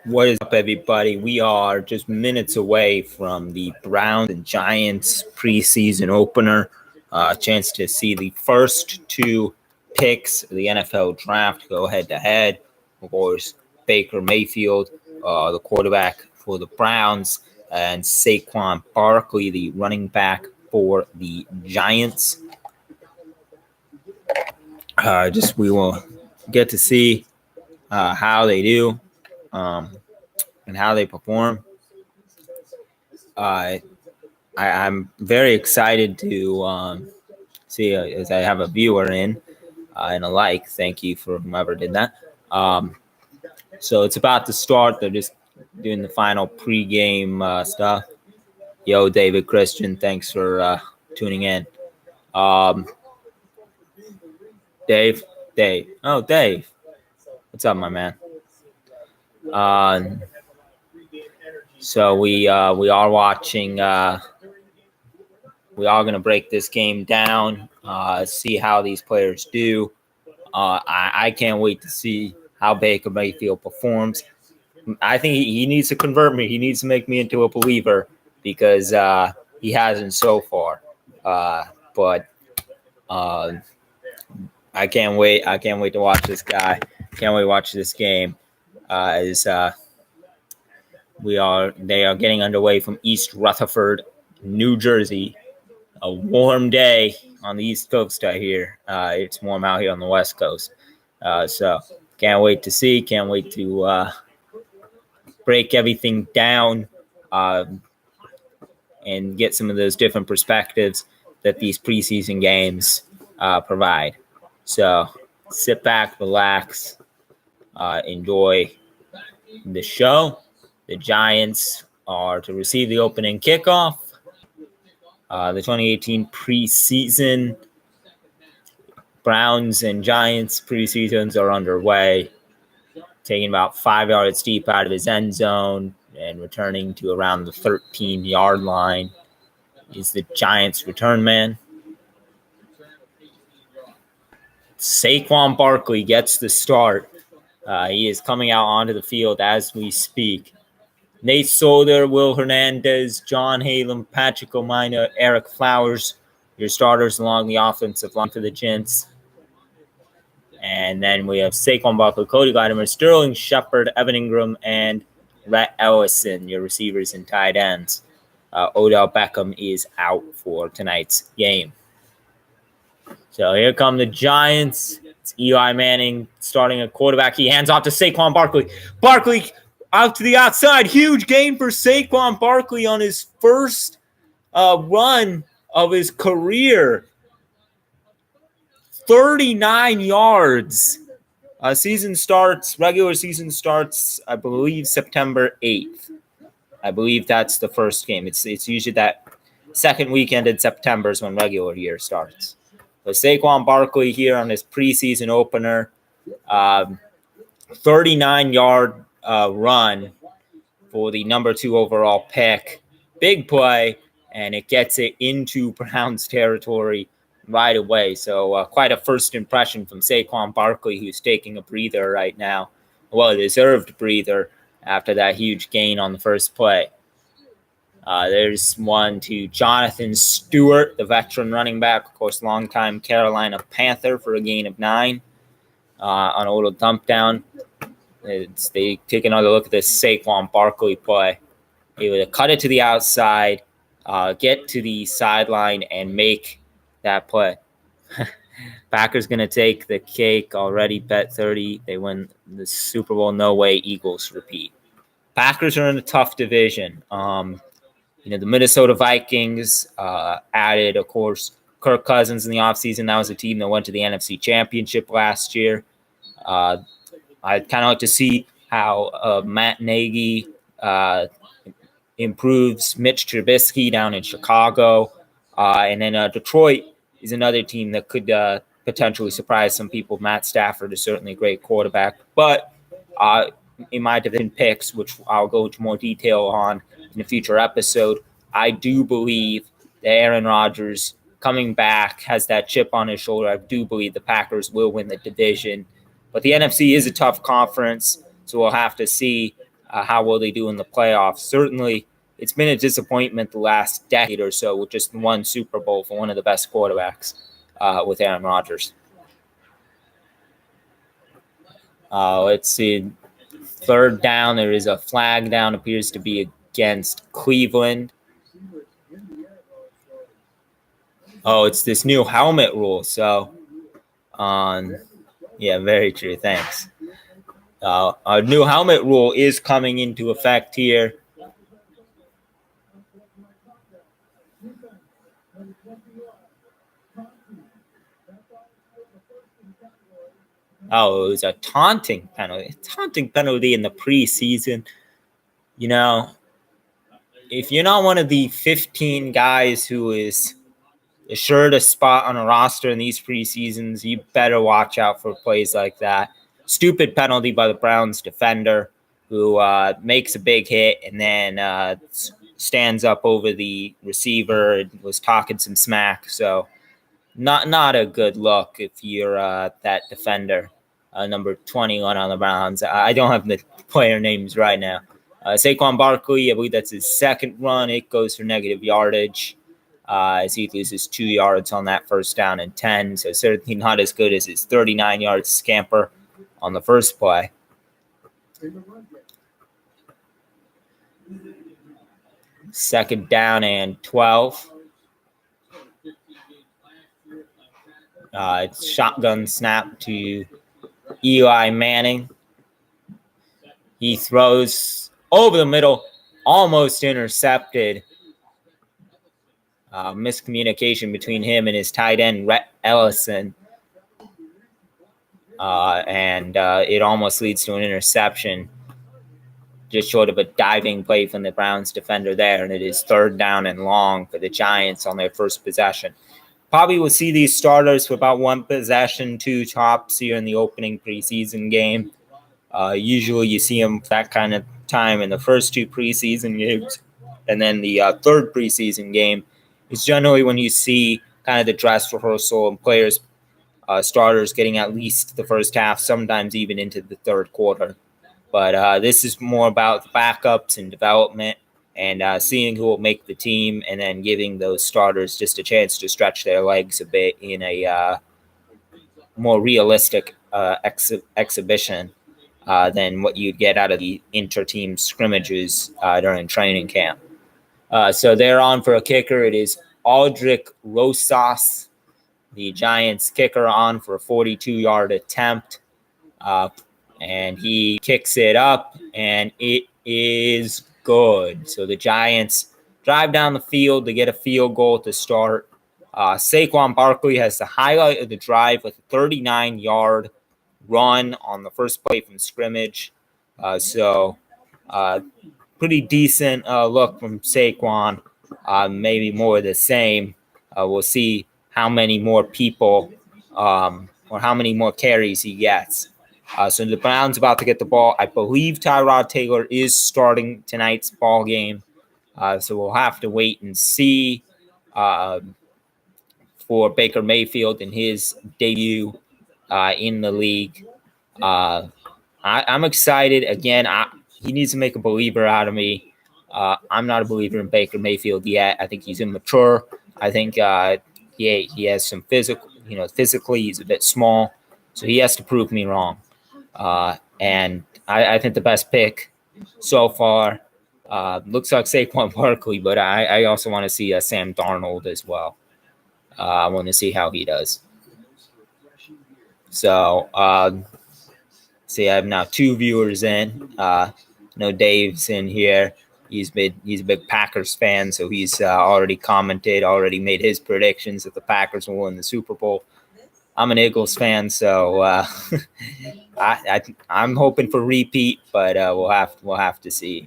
What is up, everybody? We are just minutes away from the Browns and Giants preseason opener. A chance to see the first two picks of the NFL draft go head to head. Of course, Baker Mayfield, the quarterback for the Browns, and Saquon Barkley, the running back for the Giants. We will get to see how they do. And how they perform. I'm very excited to see as I have a viewer in and a like. Thank you for whomever did that. So it's about to start. They're just doing the final pregame stuff. Yo, David Christian, thanks for tuning in. Dave. Oh, Dave. What's up, my man? So we are watching. We are going to break this game down, see how these players do. I can't wait to see how Baker Mayfield performs. I think he needs to convert me. He needs to make me into a believer because he hasn't so far. But I can't wait. I can't wait to watch this guy. Can't wait to watch this game. They are getting underway from East Rutherford, New Jersey. A warm day on the East Coast out here. It's warm out here on the West Coast. So can't wait to see. Can't wait to break everything down and get some of those different perspectives that these preseason games provide. So sit back, relax, enjoy the show. The Giants are to receive the opening kickoff. The 2018 preseason. Browns and Giants preseasons are underway. Taking about 5 yards deep out of his end zone and returning to around the 13-yard line is the Giants return man. Saquon Barkley gets the start. He is coming out onto the field as we speak. Nate Solder, Will Hernandez, John Halem, Patrick Omina, Eric Flowers, your starters along the offensive line for the Giants. And then we have Saquon Barkley, Cody Glattimer, Sterling Shepard, Evan Ingram, and Rhett Ellison, your receivers and tight ends. Odell Beckham is out for tonight's game. So here come the Giants. It's Eli Manning starting at quarterback. He hands off to Saquon Barkley. Barkley out to the outside. Huge gain for Saquon Barkley on his first run of his career. 39 yards. Regular season starts, I believe, September 8th. I believe that's the first game. It's usually that second weekend in September is when regular year starts. So Saquon Barkley here on his preseason opener. 39-yard run for the number 2 overall pick. Big play, and it gets it into Browns territory right away. So quite a first impression from Saquon Barkley, who's taking a breather right now. Well, a deserved breather after that huge gain on the first play. There's one to Jonathan Stewart, the veteran running back, of course, longtime Carolina Panther for a gain of 9 on a little dump down. They take another look at this Saquon Barkley play. He would cut it to the outside, get to the sideline, and make that play. Packers going to take the cake already, bet 30. They win the Super Bowl. No way Eagles repeat. Packers are in a tough division. The Minnesota Vikings added, of course, Kirk Cousins in the offseason. That was a team that went to the NFC Championship last year. I'd kind of like to see how Matt Nagy improves Mitch Trubisky down in Chicago. And then Detroit is another team that could potentially surprise some people. Matt Stafford is certainly a great quarterback. But in my division picks, which I'll go into more detail on in a future episode, I do believe that Aaron Rodgers coming back has that chip on his shoulder. I do believe the Packers will win the division. But the NFC is a tough conference, so we'll have to see how will they do in the playoffs? Certainly, it's been a disappointment the last decade or so with just one Super Bowl for one of the best quarterbacks with Aaron Rodgers. Let's see. Third down, there is a flag down, appears to be against Cleveland. Oh, it's this new helmet rule. So, yeah, very true. Thanks. A new helmet rule is coming into effect here. Oh, it was a taunting penalty. Taunting penalty in the preseason. You know, if you're not one of the 15 guys who is assured a spot on a roster in these preseasons, you better watch out for plays like that. Stupid penalty by the Browns defender who makes a big hit and then stands up over the receiver and was talking some smack. So not a good look if you're that defender. Number 21 on the Browns. I don't have the player names right now. Saquon Barkley, I believe that's his second run. It goes for negative yardage as he loses 2 yards on that first down and 10. So certainly not as good as his 39-yard scamper on the first play. Second down and 12. It's shotgun snap to Eli Manning. He throws over the middle, almost intercepted. Miscommunication between him and his tight end, Rhett Ellison. And it almost leads to an interception. Just short of a diving play from the Browns defender there. And it is third down and long for the Giants on their first possession. Probably will see these starters for about one possession, two tops here in the opening preseason game. Usually you see them that kind of time in the first two preseason games. And then the third preseason game is generally when you see kind of the dress rehearsal and players, starters getting at least the first half, sometimes even into the third quarter. But this is more about the backups and development and seeing who will make the team and then giving those starters just a chance to stretch their legs a bit in a more realistic exhibition than what you'd get out of the inter-team scrimmages during training camp. So they're on for a kicker. It is Aldrick Rosas, the Giants kicker, on for a 42-yard attempt. And he kicks it up, and it is good. So the Giants drive down the field to get a field goal to start. Saquon Barkley has the highlight of the drive with a 39-yard run on the first play from scrimmage. So pretty decent look from Saquon. Maybe more of the same. We'll see how many more people or how many more carries he gets. So the Browns about to get the ball. I believe Tyrod Taylor is starting tonight's ball game. So we'll have to wait and see for Baker Mayfield in his debut in the league. I'm excited. Again, he needs to make a believer out of me. I'm not a believer in Baker Mayfield yet. I think he's immature. I think he has some physical, physically he's a bit small. So he has to prove me wrong. And I think the best pick so far looks like Saquon Barkley, but I also want to see Sam Darnold as well. I want to see how he does. So, see, I have now 2 viewers in. Dave's in here. He's a big Packers fan, so he's already commented, already made his predictions that the Packers will win the Super Bowl. I'm an Eagles fan, so I'm hoping for repeat, but we'll have to see.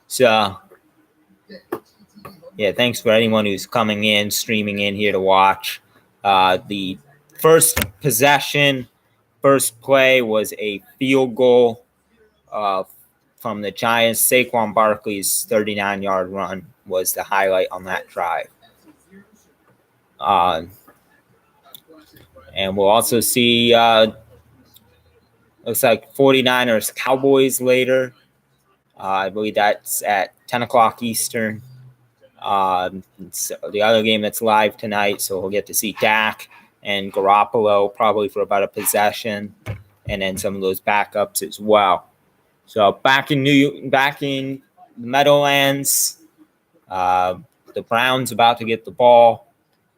So yeah, thanks for anyone who's coming in, streaming in here to watch. The first possession, first play was a field goal from the Giants. Saquon Barkley's 39-yard run was the highlight on that drive. And we'll also see, let's Looks like 49ers Cowboys later. I believe that's at 10 o'clock Eastern. It's the other game that's live tonight, so we'll get to see Dak and Garoppolo probably for about a possession, and then some of those backups as well. So back in the Meadowlands, the Browns about to get the ball,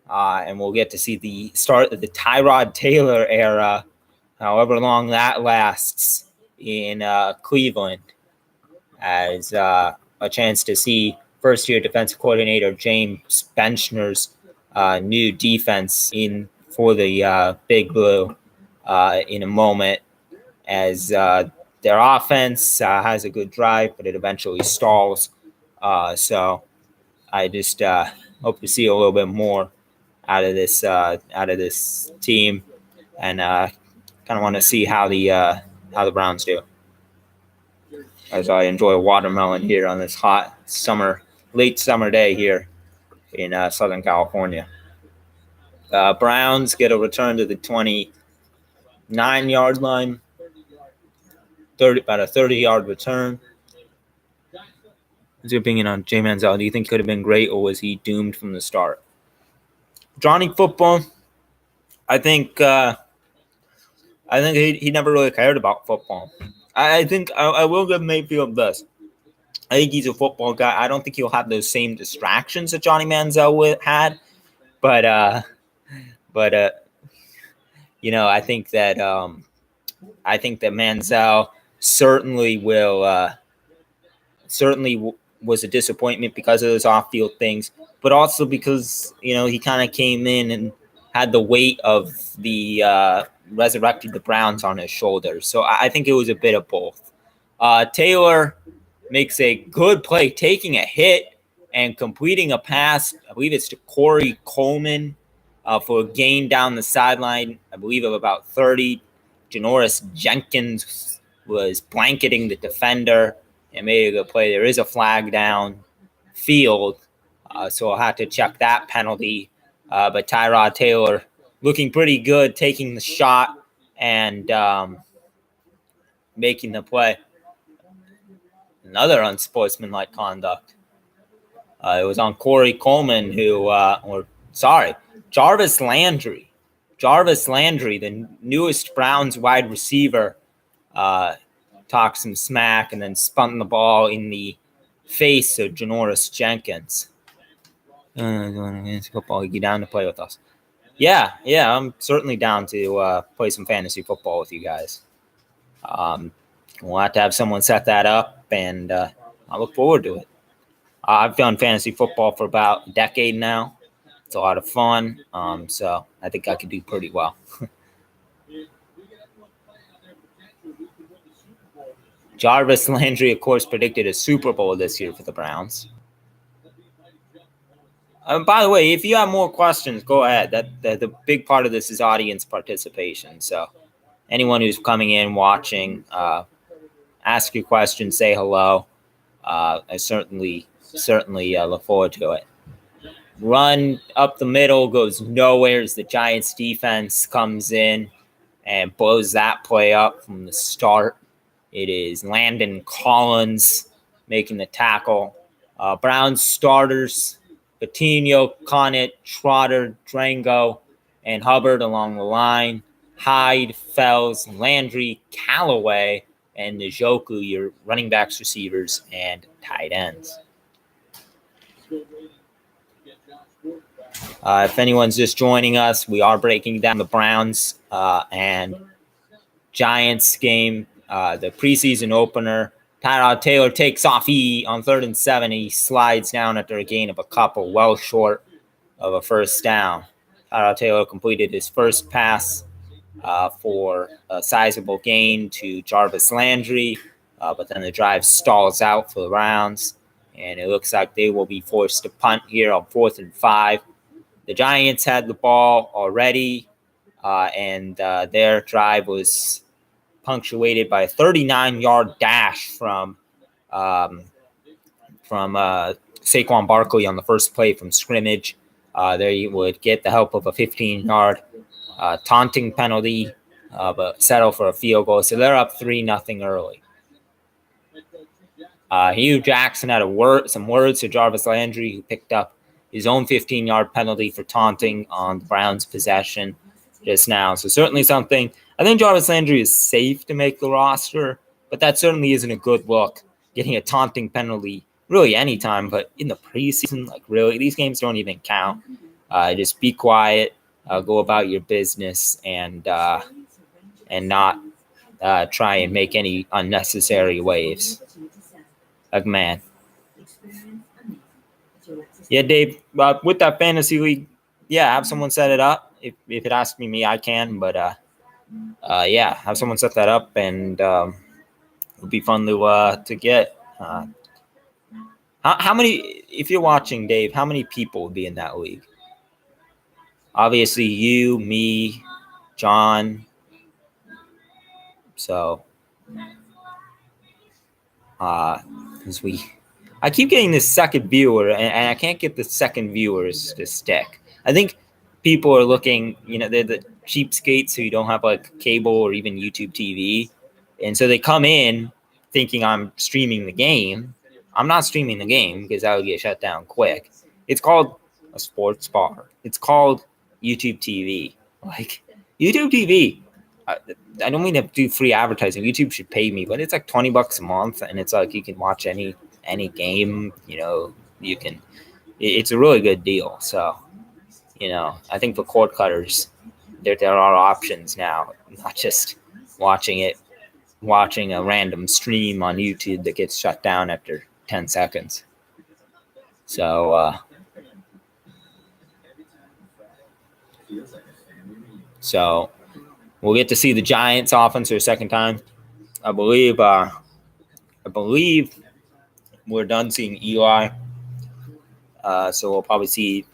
and we'll get to see the start of the Tyrod Taylor era, however long that lasts in Cleveland, as a chance to see first-year defensive coordinator James Benchner's new defense in for the Big Blue in a moment, as their offense has a good drive, but it eventually stalls. So I just hope to see a little bit more out of this team, and kind of want to see how the Browns do. As I enjoy a watermelon here on this hot late summer day here in Southern California. Browns get a return to the 29-yard line, about a 30-yard return. What's your opinion on Jay Manziel? Do you think he could have been great, or was he doomed from the start? Johnny Football, I think he never really cared about football. I think I will give Mayfield this. I think he's a football guy. I don't think he'll have those same distractions that Johnny Manziel had, but I think that Manziel certainly was a disappointment because of those off-field things, but also because he kind of came in and had the weight of the resurrected the Browns on his shoulders. So I think it was a bit of both. Taylor makes a good play, taking a hit and completing a pass. I believe it's to Corey Coleman for a gain down the sideline, I believe of about 30. Janoris Jenkins was blanketing the defender and made a good play. There is a flag down field, so I'll have to check that penalty. But Tyrod Taylor looking pretty good, taking the shot and making the play. Another unsportsmanlike conduct. It was on Corey Coleman, Jarvis Landry. Jarvis Landry, the newest Browns wide receiver, talked some smack and then spun the ball in the face of Janoris Jenkins. Football, you down to play with us? Yeah, I'm certainly down to play some fantasy football with you guys. We'll have to have someone set that up, and I look forward to it. I've done fantasy football for about a decade now. It's a lot of fun, so I think I could do pretty well. Jarvis Landry, of course, predicted a Super Bowl this year for the Browns. By the way, if you have more questions, go ahead. The big part of this is audience participation. So anyone who's coming in, watching, ask your question, say hello. I certainly look forward to it. Run up the middle, goes nowhere as the Giants defense comes in and blows that play up from the start. It is Landon Collins making the tackle. Browns starters, Coutinho, Conant, Trotter, Drango, and Hubbard along the line. Hyde, Fells, Landry, Callaway, and Njoku, your running backs, receivers, and tight ends. If anyone's just joining us, we are breaking down the Browns and Giants game, the preseason opener. Tyrod Taylor takes off on 3rd and 7. He slides down after a gain of a couple, well short of a first down. Tyrod Taylor completed his first pass for a sizable gain to Jarvis Landry, but then the drive stalls out for the Browns, and it looks like they will be forced to punt here on 4th and 5. The Giants had the ball already, and their drive was punctuated by a 39-yard dash from Saquon Barkley on the first play from scrimmage. They would get the help of a 15-yard taunting penalty but settle for a field goal. So they're up 3-0 early. Hugh Jackson had some words to Jarvis Landry, who picked up his own 15-yard penalty for taunting on the Browns' possession just now. So certainly something. I think Jarvis Landry is safe to make the roster, but that certainly isn't a good look, getting a taunting penalty really anytime. But in the preseason, like really, these games don't even count. Just be quiet, go about your business, and not try and make any unnecessary waves. Like, man. Yeah, Dave, with that fantasy league, yeah, have someone set it up. If it asks me, I can. But yeah, have someone set that up, and it'll be fun to get. How many? If you're watching, Dave, how many people would be in that league? Obviously, you, me, John. So, as I keep getting this second viewer, and I can't get the second viewers to stick. I think people are looking, they're the cheapskates who don't have like cable or even YouTube TV. And so they come in thinking I'm streaming the game. I'm not streaming the game because that would get shut down quick. It's called a sports bar. It's called YouTube TV. Like, YouTube TV. I don't mean to do free advertising. YouTube should pay me, but it's like $20 a month, and it's like you can watch any game. You can. It's a really good deal. So, I think for cord cutters, there are options now, not just watching a random stream on YouTube that gets shut down after 10 seconds. So, we'll get to see the Giants offense for a second time. I believe we're done seeing Eli. So we'll probably see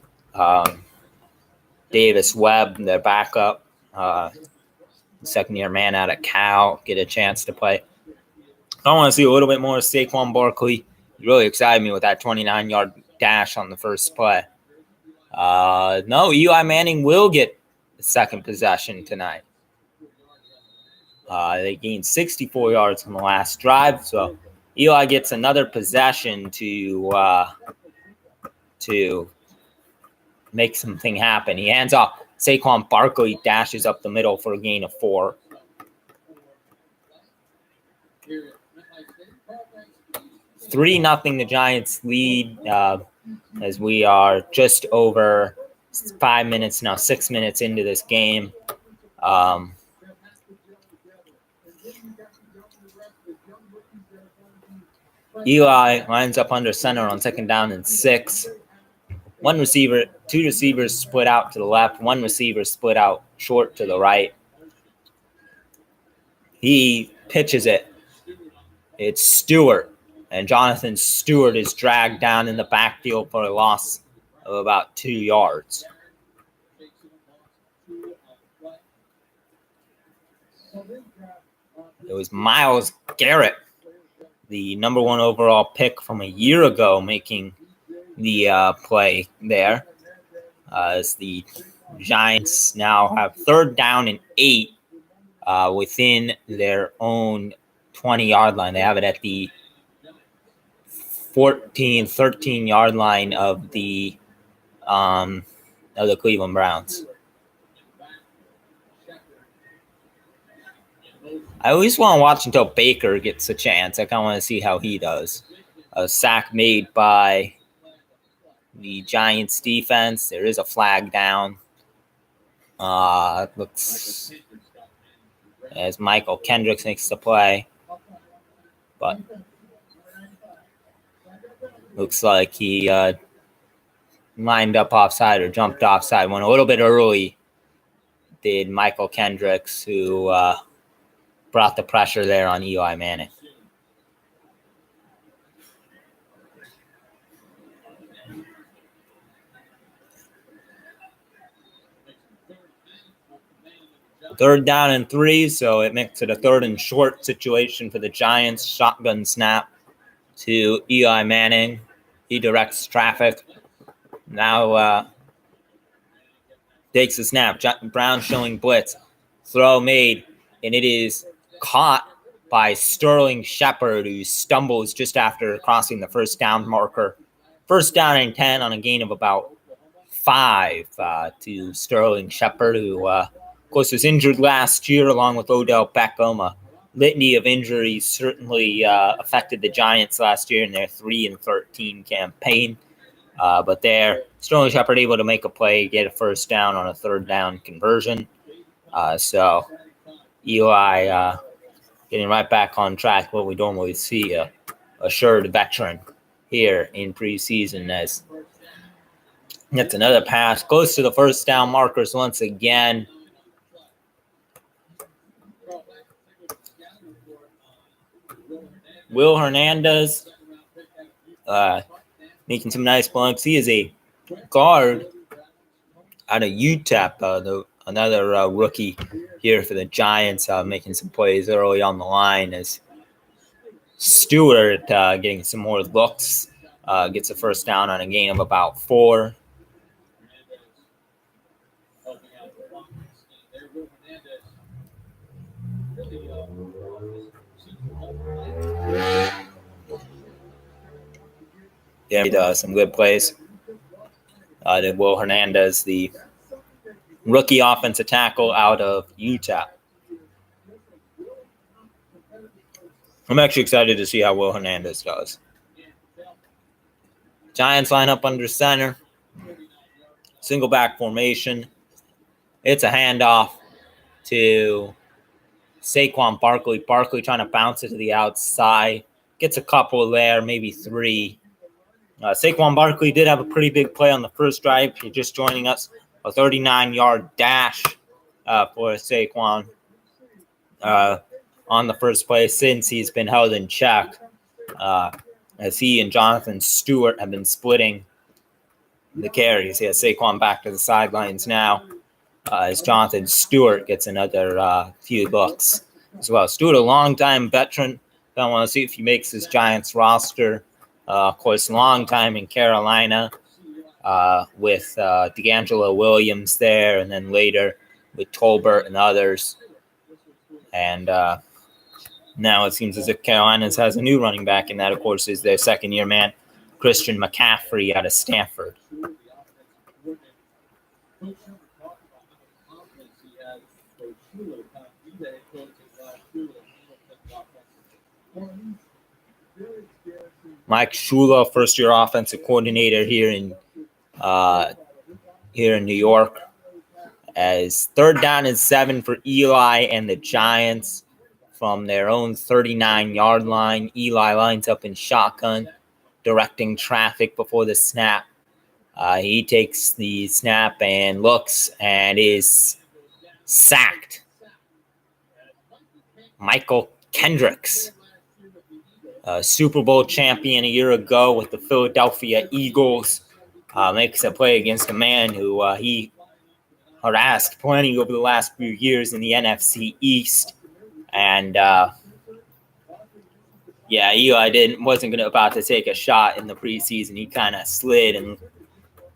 Davis Webb, their backup, second-year man out of Cal, get a chance to play. I want to see a little bit more of Saquon Barkley. He really excited me with that 29-yard dash on the first play. No, Eli Manning will get the second possession tonight. They gained 64 yards on the last drive, so Eli gets another possession to make something happen. He hands off. Saquon Barkley dashes up the middle for a gain of 4. Three nothing. The Giants lead as we are just over 5 minutes now, 6 minutes into this game. Eli lines up under center on second down and 6. Two receivers split out to the left. One receiver split out short to the right. He pitches it. It's Stewart. And Jonathan Stewart is dragged down in the backfield for a loss of about 2 yards. It was Myles Garrett, the number 1 overall pick from a year ago, making the play there. As the Giants now have 3rd down and 8 within their own 20-yard line. They have it at the 13-yard line of the Cleveland Browns. I always want to watch until Baker gets a chance. I kind of want to see how he does. A sack made by the Giants defense. There is a flag down. It looks as Michael Kendricks makes the play. But looks like he lined up offside or jumped offside. Went a little bit early, did Michael Kendricks, who brought the pressure there on Eli Manning. Third down and 3, so it makes it a 3rd and short situation for the Giants. Shotgun snap to Eli Manning. He directs traffic. Now takes the snap. Brown showing blitz. Throw made, and it is caught by Sterling Shepard, who stumbles just after crossing the first down marker. First down and 10 on a gain of about 5 to Sterling Shepard, who, of course, was injured last year along with Odell Beckham. A litany of injuries certainly affected the Giants last year in their 3-13 campaign. But there, Sterling Shepard able to make a play, get a first down on a third down conversion. So Eli getting right back on track, what we normally see, a assured veteran here in preseason, as gets another pass, goes to the first down markers once again. Will Hernandez making some nice blocks. He is a guard out of UTEP, another rookie here for the Giants, making some plays early on the line, as Stewart getting some more looks, gets a first down on a gain of about 4. Yeah, he does some good plays. Did Will Hernandez, the rookie offensive tackle out of UTEP. I'm actually excited to see how Will Hernandez does. Giants line up under center. Single back formation. It's a handoff to Saquon Barkley. Barkley trying to bounce it to the outside. Gets a couple there, maybe 3. Saquon Barkley did have a pretty big play on the first drive. If you're just joining us, a 39-yard dash for Saquon on the first play since he's been held in check, as he and Jonathan Stewart have been splitting the carries. He has Saquon back to the sidelines now, as Jonathan Stewart gets another few looks as well. Stewart, a longtime veteran. I want to see if he makes his Giants roster. Of course, long time in Carolina with D'Angelo Williams there, and then later with Tolbert and others. And now it seems as if Carolina has a new running back, and that, of course, is their second-year man, Christian McCaffrey out of Stanford. Mike Shula, first-year offensive coordinator here in New York. As third down and 7 for Eli and the Giants from their own 39-yard line. Eli lines up in shotgun, directing traffic before the snap. He takes the snap and looks and is sacked. Michael Kendricks, Super Bowl champion a year ago with the Philadelphia Eagles, makes a play against a man who he harassed plenty over the last few years in the NFC East. And Eli wasn't about to take a shot in the preseason. He kind of slid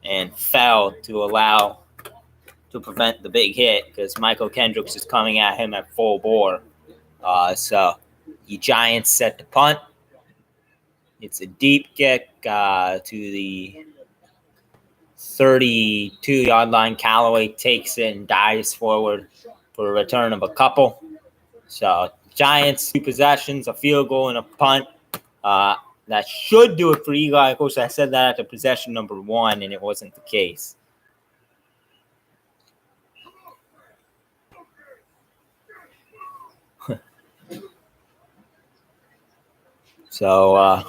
and fell to prevent the big hit, because Michael Kendricks is coming at him at full bore. So the Giants set to punt. It's a deep kick to the 32-yard line. Callaway takes it and dives forward for a return of a couple. So Giants, 2 possessions, a field goal and a punt. That should do it for Eli. Of course, I said that after possession number 1, and it wasn't the case. So,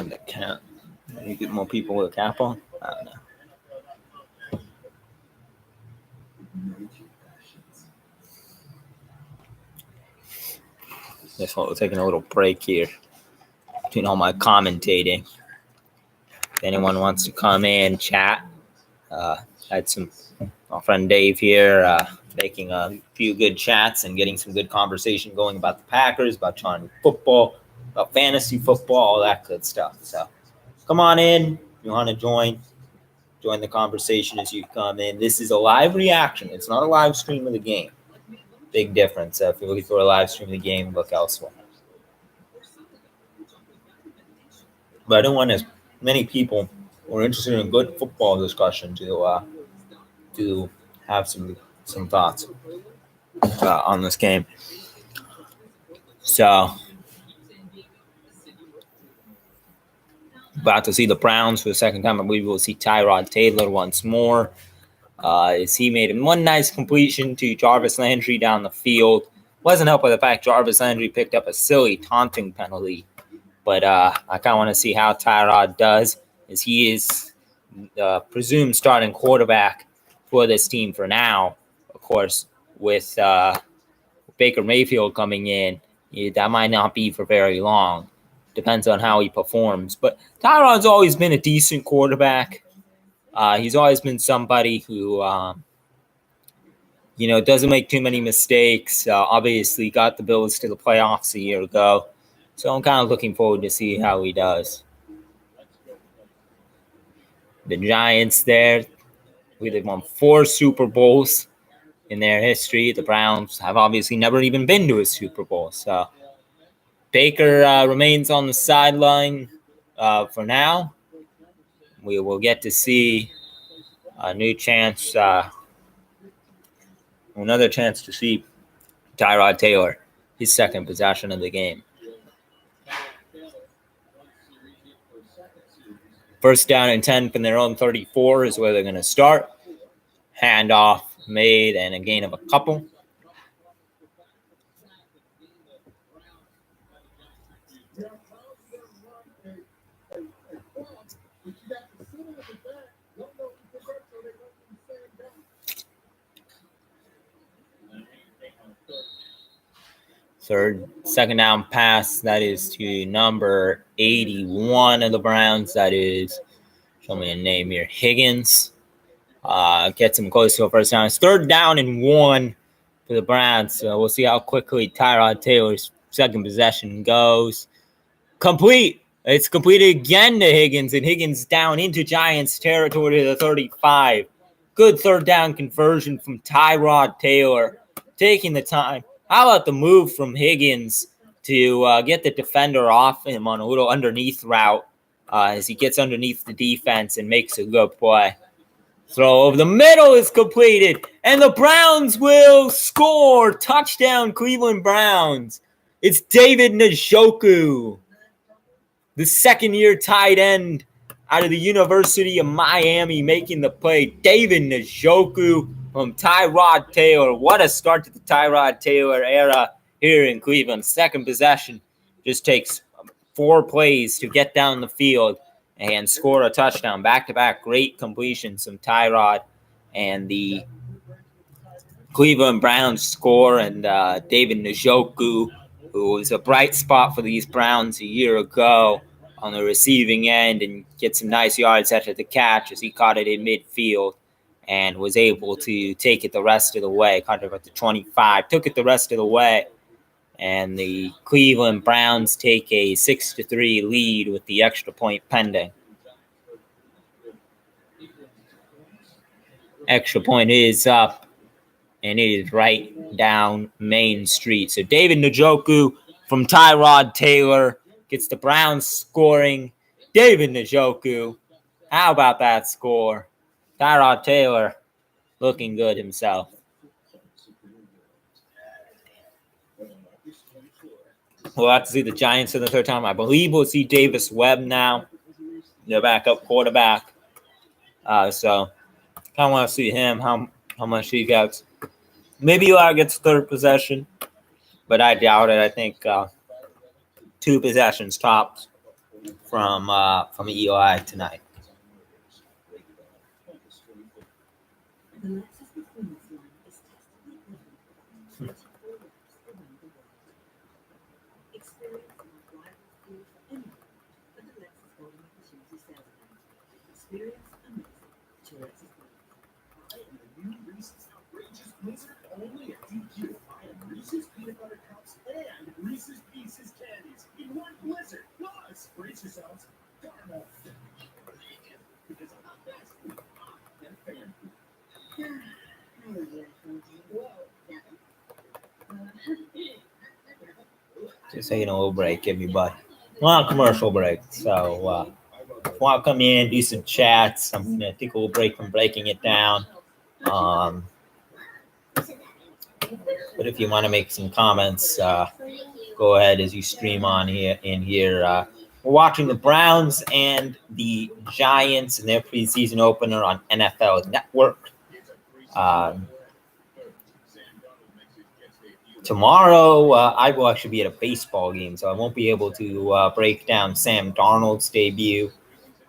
the cap. You get more people with a cap on? I don't know. Guess what? We're taking a little break here between all my commentating. If anyone wants to come in, chat. Had my friend Dave here making a few good chats and getting some good conversation going about the Packers, about China football, about fantasy football, all that good stuff. So come on in. If you want to join the conversation as you come in. This is a live reaction. It's not a live stream of the game. Big difference. If you're looking for a live stream of the game, look elsewhere. But I don't want as many people who are interested in good football discussion to have some thoughts on this game. So, about to see the Browns for the second time. I believe we'll see Tyrod Taylor once more. As he made one nice completion to Jarvis Landry down the field. Wasn't helped by the fact Jarvis Landry picked up a silly taunting penalty. But I kind of want to see how Tyrod does, as he is presumed starting quarterback for this team for now. Of course, with Baker Mayfield coming in, that might not be for very long. Depends on how he performs. But Tyrod's always been a decent quarterback. He's always been somebody who, doesn't make too many mistakes. Obviously got the Bills to the playoffs a year ago. So I'm kind of looking forward to see how he does. The Giants there, they've won 4 Super Bowls in their history. The Browns have obviously never even been to a Super Bowl. So Baker remains on the sideline for now. We will get to see another chance to see Tyrod Taylor, his second possession of the game. First down and 10 from their own 34 is where they're going to start. Handoff made and a gain of a couple. Second down pass, that is to number 81 of the Browns. That is, show me a name here, Higgins. Gets him close to a first down. It's 3rd down and 1 for the Browns. So we'll see how quickly Tyrod Taylor's second possession goes. Complete. It's completed again to Higgins, and Higgins down into Giants territory to the 35. Good 3rd down conversion from Tyrod Taylor, taking the time. How about the move from Higgins to get the defender off him on a little underneath route as he gets underneath the defense and makes a good play. Throw over the middle is completed, and the Browns will score. Touchdown, Cleveland Browns. It's David Njoku, the second-year tight end out of the University of Miami, making the play. David Njoku from Tyrod Taylor. What a start to the Tyrod Taylor era here in Cleveland. Second possession just takes 4 plays to get down the field and score a touchdown. Back-to-back great completions from Tyrod, and the Cleveland Browns score, and David Njoku, who was a bright spot for these Browns a year ago on the receiving end, and get some nice yards after the catch as he caught it in midfield and was able to take it the rest of the way. Caught it at the 25, took it the rest of the way, and the Cleveland Browns take a 6-3 lead with the extra point pending. Extra point is up, and it is right down Main Street. So David Njoku from Tyrod Taylor gets the Browns scoring. David Njoku, how about that score? Tyrod Taylor looking good himself. We'll have to see the Giants for the 3rd time. I believe we'll see Davis Webb now, their backup quarterback. So kind of want to see him, how much he gets. Maybe Eli gets 3rd possession, but I doubt it. I think 2 possessions tops from Eli tonight. Only at DQ. Reese's peanut butter cups and Reese's Pieces candies in one Just taking a little break, everybody. Well, commercial break. So, if you want to come in and do some chats, I'm going to take a little break from breaking it down. But if you want to make some comments, go ahead as you stream on here. We're watching the Browns and the Giants in their preseason opener on NFL Network. Tomorrow, I will actually be at a baseball game, so I won't be able to break down Sam Darnold's debut.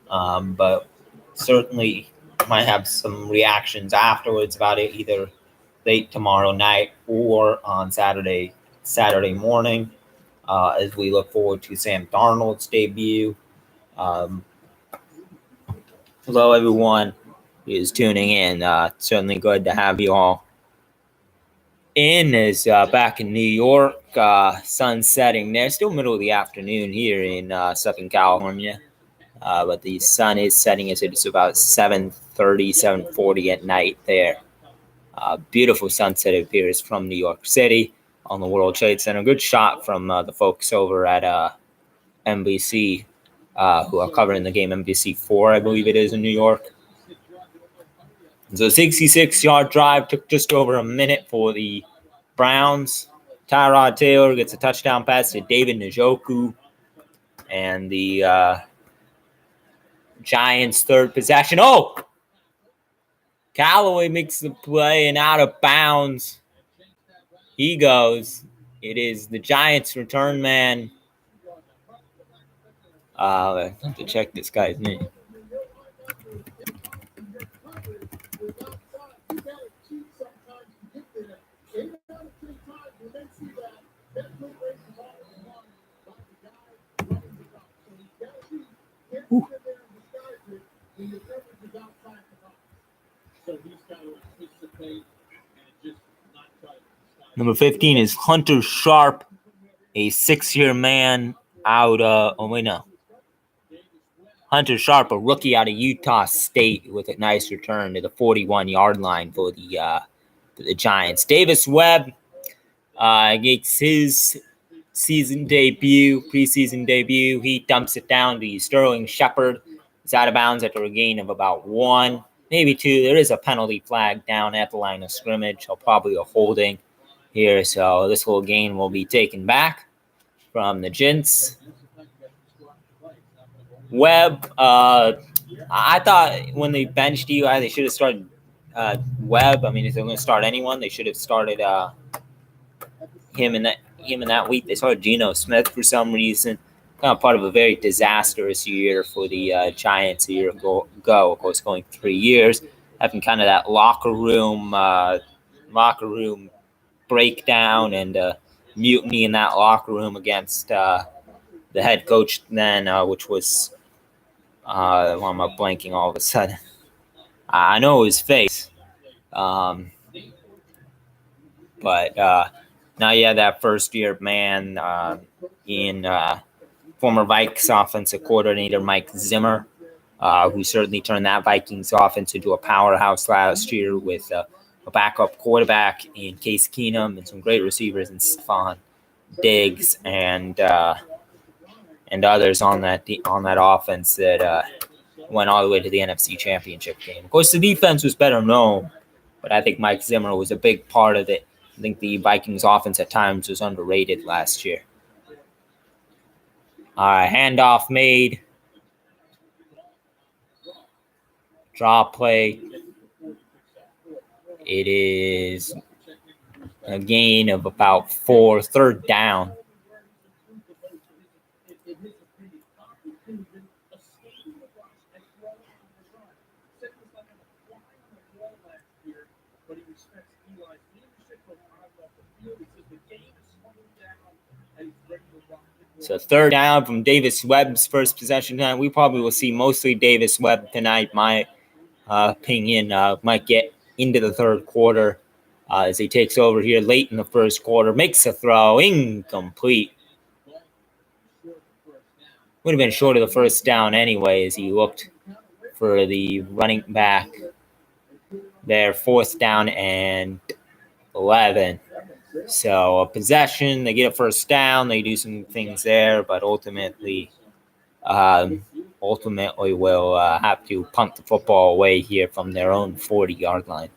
But certainly might have some reactions afterwards about it, either late tomorrow night or on Saturday morning, as we look forward to Sam Darnold's debut. Hello, everyone who is tuning in. Certainly good to have you all in. Is back in New York, sun setting there. Still middle of the afternoon here in Southern California. But the sun is setting as it's about 7:30, 7:40 at night there. Beautiful sunset appears from New York City on the World Trade Center. Good shot from the folks over at NBC who are covering the game, NBC4, I believe it is, in New York. So 66-yard drive took just over a minute for the Browns. Tyrod Taylor gets a touchdown pass to David Njoku. And the Giants' third possession. Oh! Callaway makes the play and out of bounds. He goes. It is the Giants' return man. I have to check this guy's name. Ooh. Number 15 is Hunter Sharp, a 6-year man out Hunter Sharp, a rookie out of Utah State, with a nice return to the 41-yard line for the Giants. Davis Webb gets his preseason debut. He dumps it down to Sterling Shepard. He's out of bounds after a gain of about 1, maybe 2. There is a penalty flag down at the line of scrimmage. So probably a holding here. So this little gain will be taken back from the Gents. Webb, I thought when they benched Eli, they should have started Webb. I mean, if they're going to start anyone, they should have started him in that week. They started Geno Smith for some reason. Kind of part of a very disastrous year for the Giants a year ago. Of course, going 3 years, having kind of that locker room breakdown and mutiny in that locker room against the head coach then, which was why am I blanking all of a sudden? I know his face, but now you have that first-year man in former Vikings offensive coordinator Mike Zimmer, who certainly turned that Vikings offense into a powerhouse last year with a backup quarterback in Case Keenum and some great receivers in Stephon Diggs and others on that offense that went all the way to the NFC Championship game. Of course, the defense was better known, but I think Mike Zimmer was a big part of it. I think the Vikings offense at times was underrated last year. Handoff made. Draw play. It is a gain of about 4, third down. So third down from Davis Webb's first possession tonight. We probably will see mostly Davis Webb tonight. My opinion might get into the third quarter as he takes over here late in the first quarter. Makes a throw. Incomplete. Would have been short of the first down anyway as he looked for the running back They're 4th down and 11. So a possession, they get a first down, they do some things there, but ultimately will have to punt the football away here from their own 40-yard line.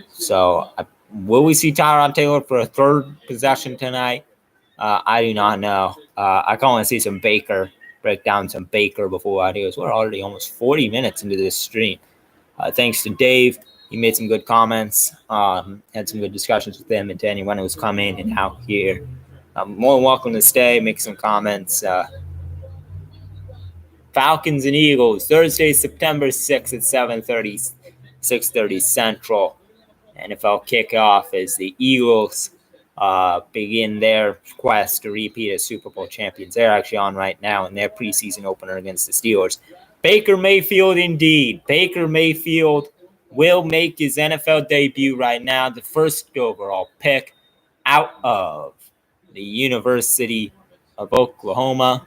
So will we see Tyrod Taylor for a third possession tonight? I do not know. I kind of want to see some Baker, break down some Baker before I do this. We're already almost 40 minutes into this stream. Thanks to Dave. He made some good comments, had some good discussions with him, and to anyone who's come in and out here. More than welcome to stay, make some comments. Falcons and Eagles, Thursday, September 6th at 7:30, 6:30 Central. NFL kickoff as the Eagles begin their quest to repeat as Super Bowl champions. They're actually on right now in their preseason opener against the Steelers. Baker Mayfield, indeed. Baker Mayfield will make his NFL debut right now, the first overall pick out of the University of Oklahoma.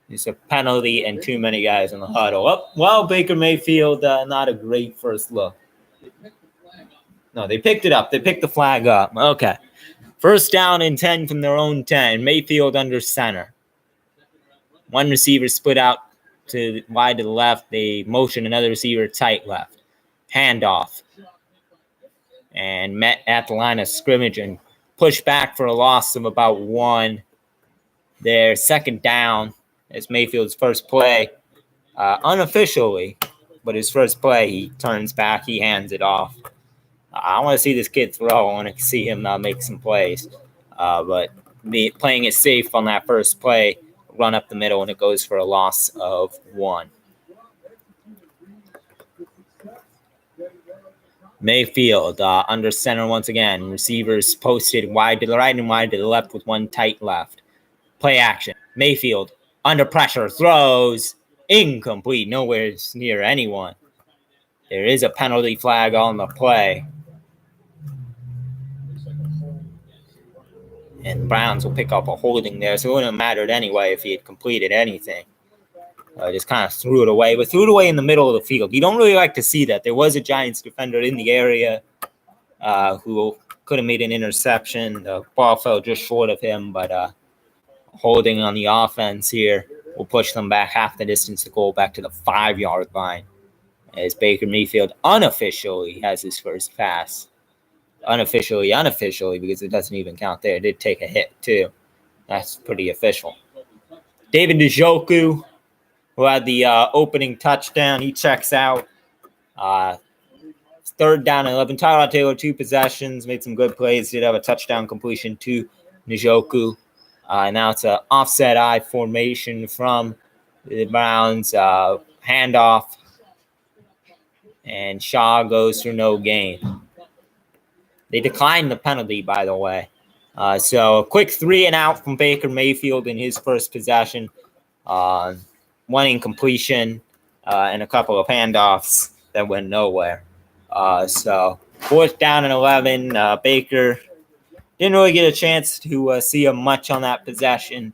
It's a penalty and too many guys in the huddle. Oh, well, Baker Mayfield, not a great first look. No, they picked it up. They picked the flag up. Okay. First down and 10 from their own 10. Mayfield under center. One receiver split out to wide to the left. They motion another receiver tight left. Handoff. And met at the line of scrimmage and pushed back for a loss of about 1. Their second down is Mayfield's first play. Unofficially, but his first play, he turns back, he hands it off. I want to see this kid throw. I want to see him make some plays. But playing it safe on that first play, run up the middle, and it goes for a loss of 1. Mayfield under center once again. Receivers posted wide to the right and wide to the left with one tight left. Play action. Mayfield under pressure throws incomplete. Nowhere near anyone. There is a penalty flag on the play. And Browns will pick up a holding there, so it wouldn't have mattered anyway if he had completed anything. Just kind of threw it away, but threw it away in the middle of the field. You don't really like to see that. There was a Giants defender in the area who could have made an interception. The ball fell just short of him, but holding on the offense here will push them back half the distance to goal, back to the 5-yard line, as Baker Mayfield unofficially has his first pass. Unofficially, because it doesn't even count there. It did take a hit, too. That's pretty official. David Njoku, who had the opening touchdown, he checks out. Third down and 11. Tyrod Taylor, 2 possessions, made some good plays. Did have a touchdown completion to Njoku. Now it's an offset eye formation from the Browns. Handoff. And Shaw goes for no gain. They declined the penalty, by the way. So a quick 3 and out from Baker Mayfield in his first possession. One incompletion and a couple of handoffs that went nowhere. So 4th down and 11. Baker didn't really get a chance to see him much on that possession.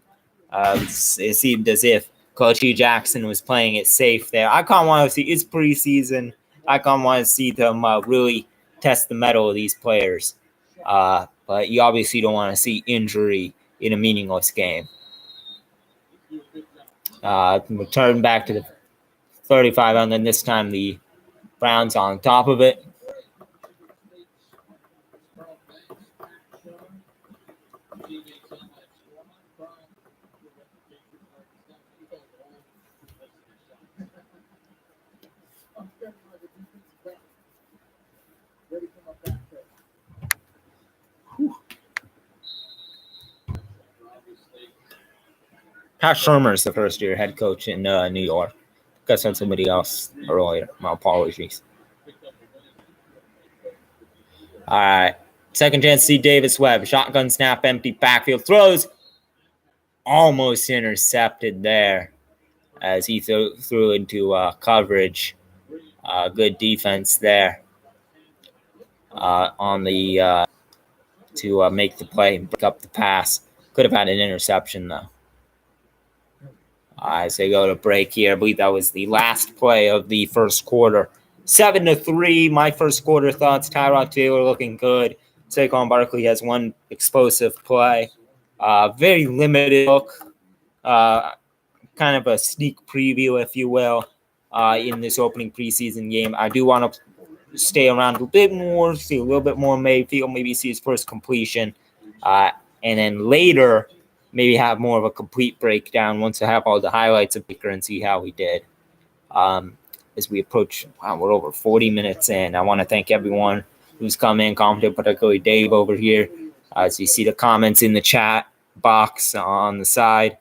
It seemed as if Coach Hugh Jackson was playing it safe there. I kind of want to see, it's preseason. I kind of want to see them really test the mettle of these players. But you obviously don't want to see injury in a meaningless game. Return back to the 35, and then this time the Browns on top of it. Pat Shurmur is the first-year head coach in New York. I said somebody else earlier. My apologies. All right. Second chance to see Davis Webb. Shotgun snap, empty backfield. Throws. Almost intercepted there as he threw into coverage. Good defense there on the to make the play and break up the pass. Could have had an interception, though. As they go to break here, I believe that was the last play of the first quarter. 7-3, my first quarter thoughts. Tyrod Taylor looking good. Saquon Barkley has one explosive play. Very limited look. Kind of a sneak preview, if you will, in this opening preseason game. I do want to stay around a bit more, see a little bit more Mayfield, maybe see his first completion. And then later, maybe have more of a complete breakdown once I have all the highlights of Baker and see how he did. As we approach, we're over 40 minutes in. I want to thank everyone who's come in, commented, particularly Dave over here. As you see the comments in the chat box on the side.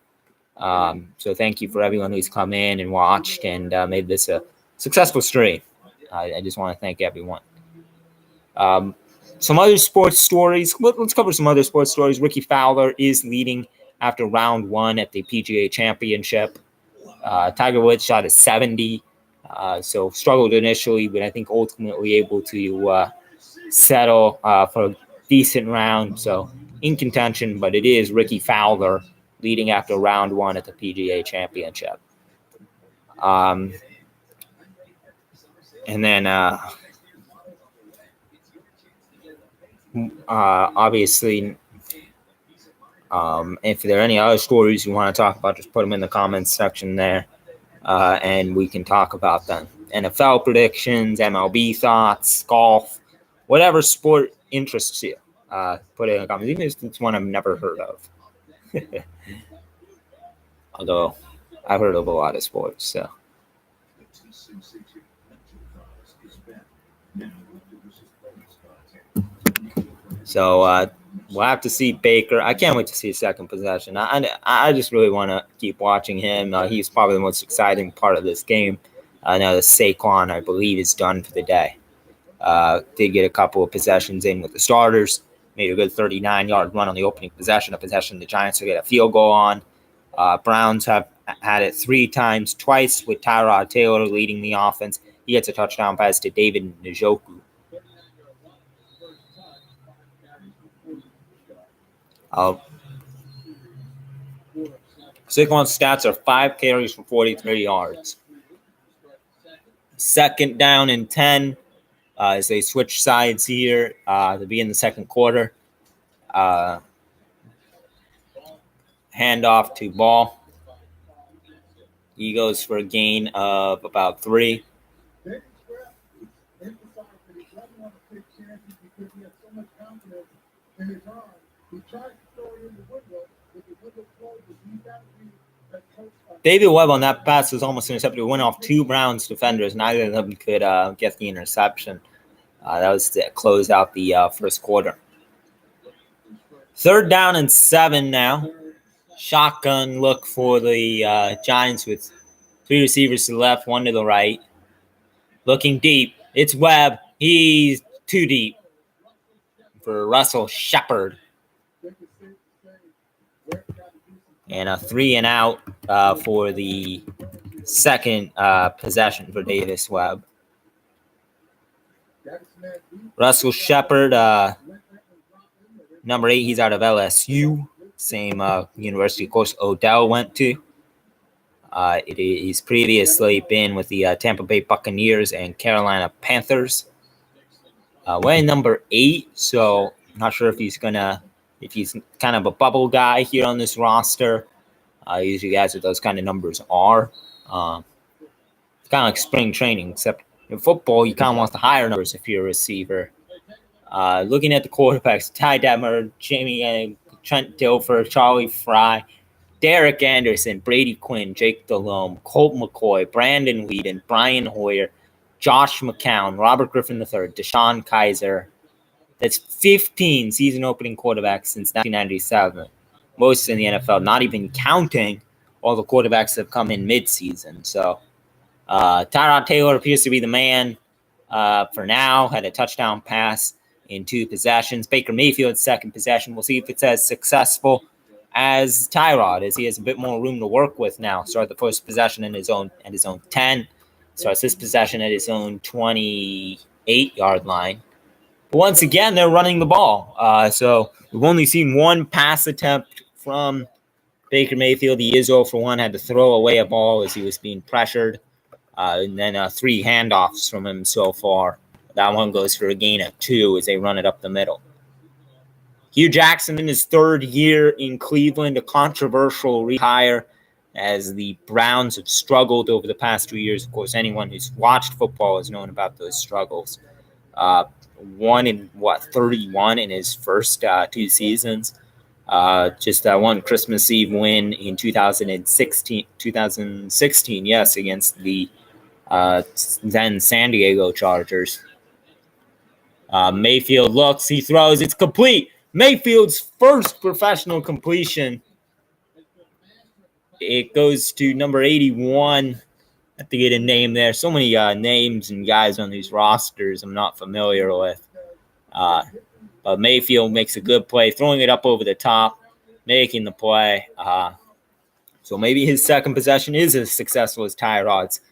So thank you for everyone who's come in and watched and made this a successful stream. I just want to thank everyone. Some other sports stories. Let's cover some other sports stories. Ricky Fowler is leading after round 1 at the PGA Championship. Tiger Woods shot a 70, so struggled initially, but I think ultimately able to settle for a decent round. So in contention, but it is Ricky Fowler leading after round 1 at the PGA Championship. And then obviously, if there are any other stories you want to talk about, just put them in the comments section there, and we can talk about them. NFL predictions, MLB thoughts, golf, whatever sport interests you. Put it in the comments, even if it's one I've never heard of. Although I've heard of a lot of sports, so. So we'll have to see Baker. I can't wait to see his second possession. I just really want to keep watching him. He's probably the most exciting part of this game. Now that Saquon, I believe, is done for the day. Did get a couple of possessions in with the starters. Made a good 39-yard run on the opening possession, a possession the Giants will get a field goal on. Browns have had it 3 times, twice with Tyrod Taylor leading the offense. He gets a touchdown pass to David Njoku. Saquon's stats are 5 carries for 43 yards. Second down and 10 as they switch sides here to be in the second quarter. Handoff to Ball. He goes for a gain of about 3. David Webb on that pass was almost intercepted. It went off 2 Browns defenders. Neither of them could get the interception. That was to close out the first quarter. Third down and 7 now. Shotgun look for the Giants with 3 receivers to the left, 1 to the right. Looking deep. It's Webb. He's too deep for Russell Shepard. And a 3 and out for the second possession for Davis Webb. Russell Shepard, number 8, he's out of LSU. Same university, of course, Odell went to. He's previously been with the Tampa Bay Buccaneers and Carolina Panthers. Wearing number 8, so I'm not sure if he's kind of a bubble guy here on this roster. Usually guys with those kind of numbers are. It's kind of like spring training, except in football, you kind of want the higher numbers if you're a receiver. Looking at the quarterbacks, Ty Detmer, Trent Dilfer, Charlie Fry, Derek Anderson, Brady Quinn, Jake Delhomme, Colt McCoy, Brandon Whedon, Brian Hoyer, Josh McCown, Robert Griffin III, Deshaun Kaiser. That's 15 season-opening quarterbacks since 1997. Most in the NFL, not even counting all the quarterbacks that have come in mid-season. So Tyrod Taylor appears to be the man for now. Had a touchdown pass in 2 possessions. Baker Mayfield's second possession. We'll see if it's as successful as Tyrod, as he has a bit more room to work with now. Start the first possession at his own 10. Starts this possession at his own 28-yard line. But once again, they're running the ball. So we've only seen one pass attempt from Baker Mayfield. He is 0 for 1, had to throw away a ball as he was being pressured. And then 3 handoffs from him so far. That one goes for a gain of 2 as they run it up the middle. Hugh Jackson in his 3rd year in Cleveland, a controversial rehire as the Browns have struggled over the past 2 years. Of course, anyone who's watched football has known about those struggles. 31 in his first 2 seasons. Just that one Christmas Eve win in 2016, yes, against the then San Diego Chargers. Mayfield looks, he throws, it's complete. Mayfield's first professional completion. It goes to number 81. I have to get a name there. So many names and guys on these rosters I'm not familiar with. But Mayfield makes a good play, throwing it up over the top, making the play. So maybe his second possession is as successful as Tyrod's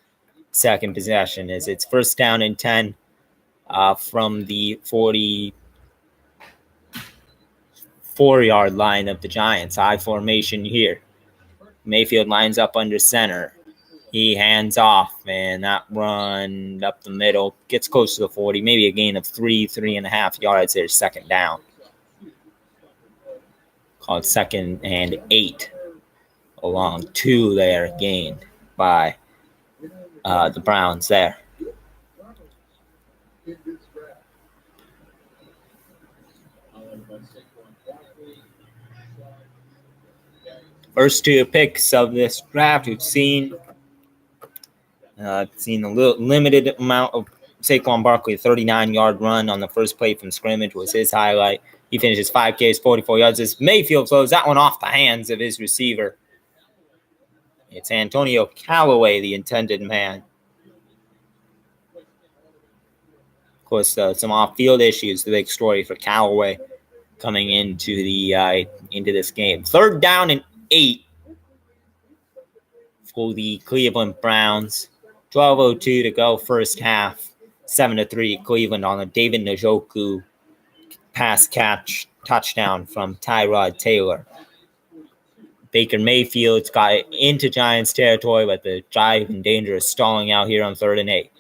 second possession, as it's first down and 10 from the 44-yard line of the Giants. High formation here. Mayfield lines up under center. He hands off, and that run up the middle gets close to the 40, maybe a gain of 3.5 yards there, second down. Called 2nd and 8 along 2 there, gained by the Browns there. First 2 picks of this draft we've seen. Seen a little limited amount of Saquon Barkley, a 39-yard run on the first play from scrimmage was his highlight. He finishes 5 Ks, 44 yards. As Mayfield throws that one off the hands of his receiver. It's Antonio Callaway, the intended man. Of course, some off-field issues, the big story for Callaway coming into this game. 3rd down and 8 for the Cleveland Browns. 12:02 to go, first half. 7-3 Cleveland on a David Njoku pass catch touchdown from Tyrod Taylor. Baker Mayfield's got it into Giants territory, but the drive in danger is stalling out here on 3rd and 8.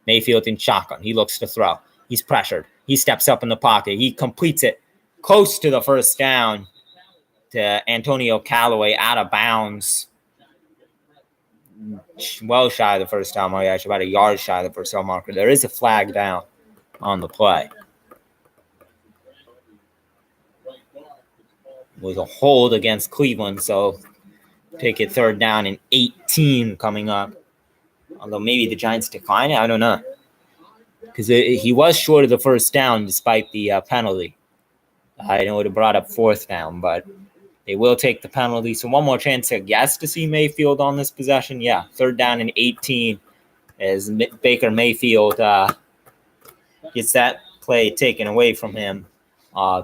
Mayfield in shotgun. He looks to throw. He's pressured. He steps up in the pocket. He completes it close to the first down to Antonio Callaway out of bounds. Well shy of the first down marker, actually about a yard shy of the first down marker. There is a flag down on the play. It was a hold against Cleveland, so take it 3rd down and 18 coming up. Although maybe the Giants decline it, I don't know. Because he was short of the first down despite the penalty. I know it would have brought up 4th down, but they will take the penalty. So one more chance, I guess, to see Mayfield on this possession. Yeah, 3rd down and 18 as Baker Mayfield gets that play taken away from him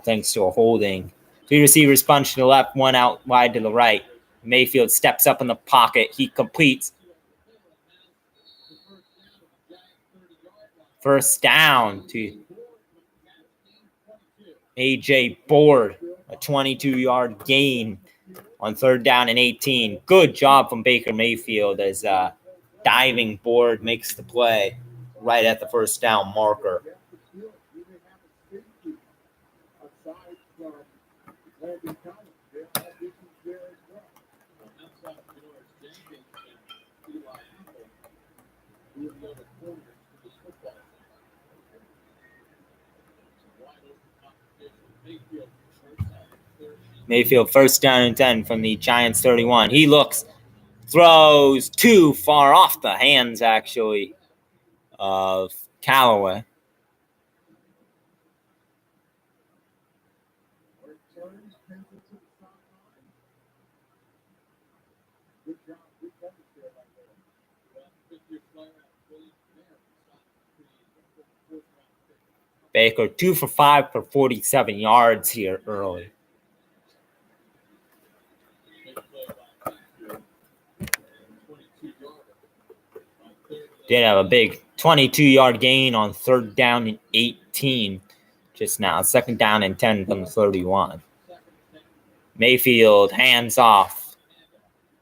thanks to a holding. 3 receivers bunch to the left, 1 out wide to the right. Mayfield steps up in the pocket. He completes. First down to A.J. Board, a 22-yard gain on 3rd down and 18. Good job from Baker Mayfield as diving Board makes the play right at the first down marker. Mayfield first down and 10 from the Giants 31. He looks, throws too far off the hands, actually, of Callaway. Baker 2 for 5 for 47 yards here early. Did have a big 22-yard gain on 3rd down and 18. just now. 2nd down and 10 from the 31. Mayfield hands off.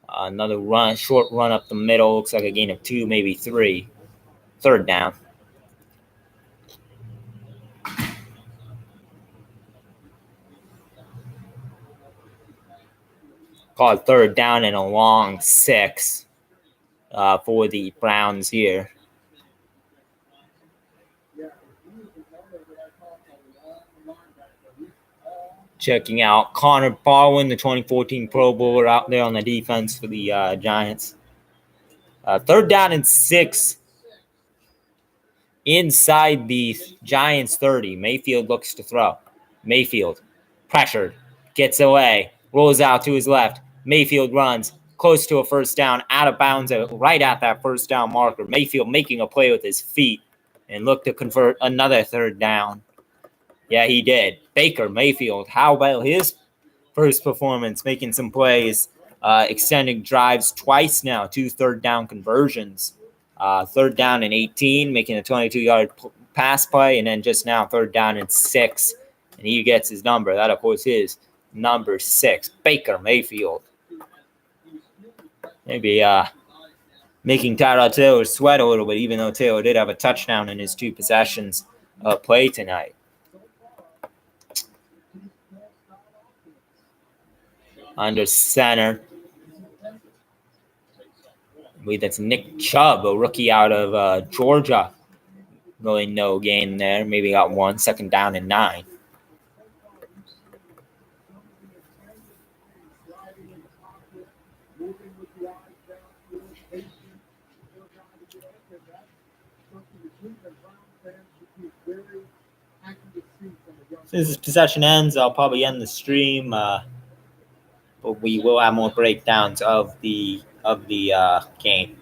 Another run, short run up the middle. Looks like a gain of 2, maybe 3. 3rd down. Call it 3rd down and a long 6 for the Browns here. Checking out Connor Barwin, the 2014 Pro Bowler, out there on the defense for the Giants. 3rd down and 6 inside the Giants 30. Mayfield looks to throw. Mayfield, pressured, gets away, rolls out to his left. Mayfield runs close to a 1st down, out of bounds, right at that 1st down marker. Mayfield making a play with his feet and look to convert another 3rd down. Yeah, he did. Baker Mayfield, how about his first performance, making some plays, extending drives twice now, 2 3rd down conversions. 3rd down and 18, making a 22-yard pass play, and then just now 3rd down and 6, and he gets his number. That, of course, is number 6, Baker Mayfield. Maybe making Tyrod Taylor sweat a little bit, even though Taylor did have a touchdown in his 2 possessions play tonight. Under center, I believe that's Nick Chubb, a rookie out of Georgia. Really no gain there. Maybe got 1, 2nd down and 9. Since this possession ends, I'll probably end the stream. But we will have more breakdowns of the game.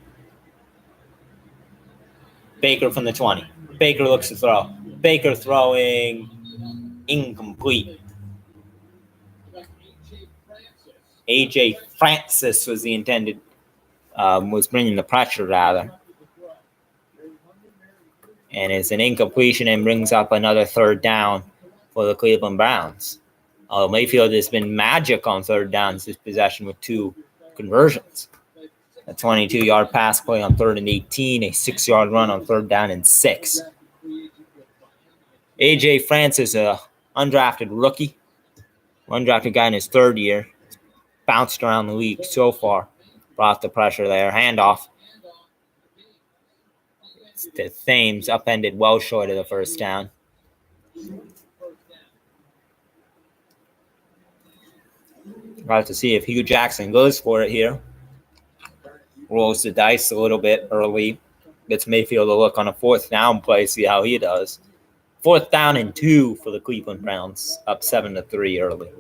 Baker from the 20. Baker looks to throw. Baker throwing incomplete. AJ Francis was the intended, was bringing the pressure rather. And it's an incompletion and brings up another 3rd down for the Cleveland Browns. Mayfield has been magic on 3rd downs this possession with 2 conversions. A 22-yard pass play on 3rd and 18, a 6-yard run on 3rd down and 6. A.J. Francis, a undrafted rookie, undrafted guy in his 3rd year, bounced around the league so far, brought the pressure there. Handoff to Thames, upended well short of the 1st down. We'll have to see if Hugh Jackson goes for it here. Rolls the dice a little bit early. Gets Mayfield a look on a 4th down play, see how he does. 4th down and 2 for the Cleveland Browns, up 7-3 early.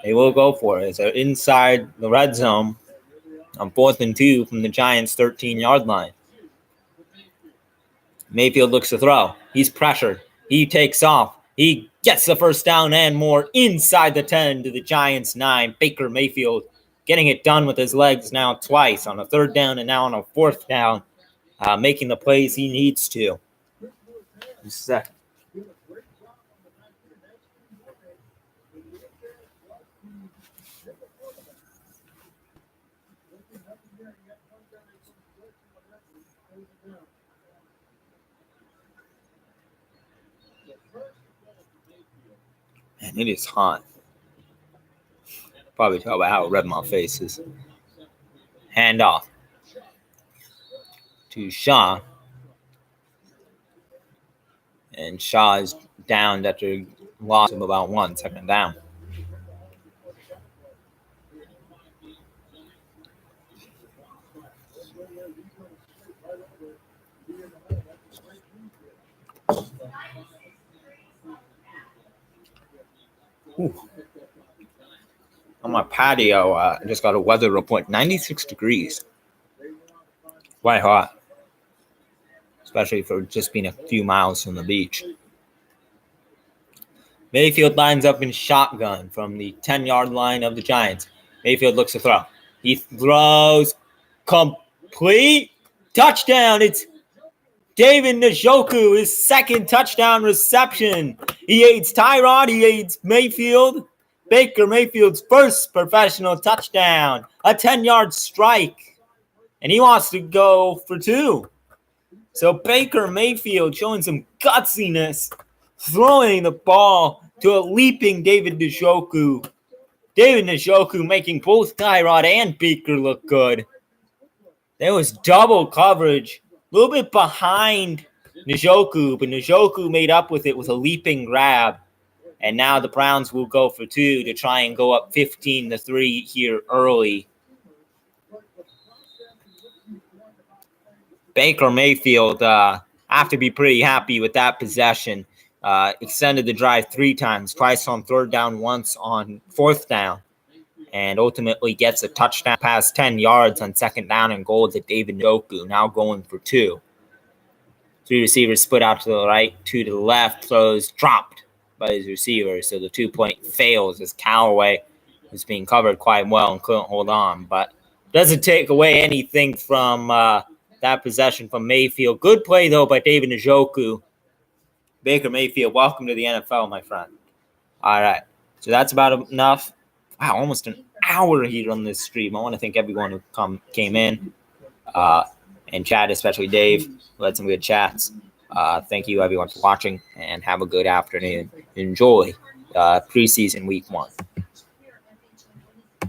They will go for it. So inside the red zone on 4th and 2 from the Giants' 13-yard line. Mayfield looks to throw. He's pressured. He takes off. He gets the 1st down and more inside the 10 to the Giants' 9. Baker Mayfield getting it done with his legs now twice on a 3rd down and now on a 4th down, making the plays he needs to. Just a second. Man, it is hot. Probably tell by how red my face is. Hand off to Shaw. And Shaw is down after a loss of about 1 2nd down. Ooh. On my patio, I just got a weather report, 96 degrees. Quite hot, especially for just being a few miles from the beach. Mayfield lines up in shotgun from the 10-yard line of the Giants. Mayfield looks to throw. He throws complete touchdown. It's David Njoku, his second touchdown reception. He aids Tyrod, he aids Mayfield. Baker Mayfield's first professional touchdown, a 10-yard strike, and he wants to go for 2. So Baker Mayfield showing some gutsiness, throwing the ball to a leaping David Njoku. David Njoku making both Tyrod and Baker look good. There was double coverage, a little bit behind Njoku, but Njoku made up with it with a leaping grab. And now the Browns will go for 2 to try and go up 15-3 here early. Baker Mayfield have to be pretty happy with that possession. Extended the drive 3 times, twice on 3rd down, once on 4th down, and ultimately gets a touchdown pass 10 yards on 2nd down and goal to David Njoku, now going for 2. 3 receivers split out to the right, 2 to the left, throws dropped by his receiver, so the 2-point fails as Callaway was being covered quite well and couldn't hold on, but doesn't take away anything from that possession from Mayfield. Good play, though, by David Njoku. Baker Mayfield, welcome to the NFL, my friend. All right, so that's about enough. Wow, almost an hour here on this stream. I want to thank everyone who came in and chat, especially Dave, who had some good chats. Thank you, everyone, for watching, and have a good afternoon. Enjoy preseason week 1.